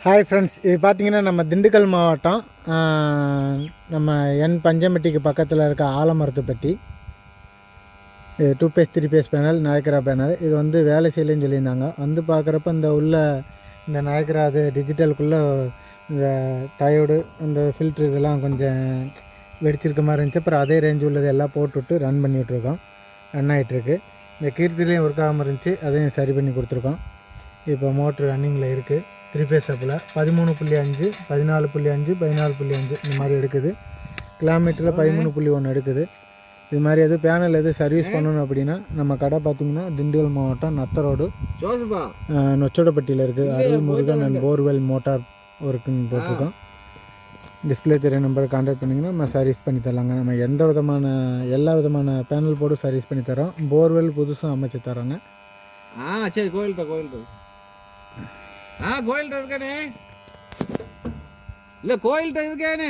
Hi friends, இது பார்த்திங்கன்னா நம்ம திண்டுக்கல் மாவட்டம் நம்ம பஞ்சம்பட்டிக்கு பக்கத்தில் இருக்க ஆலமரத்துப்பட்டி. இது 2 base 3 base panel, Niagara panel. இது வந்து வேலை செய்யலைன்னு சொல்லியிருந்தாங்க. வந்து பார்க்குறப்ப இந்த நாயக்கரா அது டிஜிட்டலுக்குள்ளே இந்த டயோடு அந்த ஃபில்ட்ரு இதெல்லாம் கொஞ்சம் வெடிச்சிருக்க மாதிரி இருந்துச்சு. அப்புறம் அதே ரேஞ்சு உள்ளது எல்லாம் போட்டுவிட்டு ரன் பண்ணிகிட்ருக்கோம். ரன் ஆகிட்டுருக்கு. இந்த கீர்த்திலையும் ஒர்க் ஆகாமல் இருந்துச்சு, அதையும் சரி பண்ணி கொடுத்துருக்கோம். இப்போ மோட்ரு ரன்னிங்கில் இருக்குது. 3 பேஸ் அப்பில் 13.5, 14.5, 14.5 இந்த மாதிரி எடுக்குது. கிலோமீட்டரில் 13.1 எடுக்குது. இது மாதிரி பேனல் சர்வீஸ் பண்ணணும் அப்படின்னா நம்ம கடை பார்த்திங்கன்னா திண்டுக்கல் மாவட்டம் நத்த ரோடு நொச்சோடப்பட்டியில் இருக்குது. அருள் முருகன் அண்ட் போர்வெல் மோட்டார் ஒர்க்குன்னு போட்டிருக்கோம். டிஸ்பிளே தெரிய நம்பரை கான்டாக்ட் பண்ணிங்கன்னா நம்ம சர்வீஸ் பண்ணி தரலாங்க. நம்ம எல்லா விதமான பேனல் போர்டும் சர்வீஸ் பண்ணி தரோம். போர்வெல் புதுசும் அமைச்சு தரோங்க. சரி, கோயில் கோயில் இருக்கானே, இல்லை கோயில் இருக்கானே.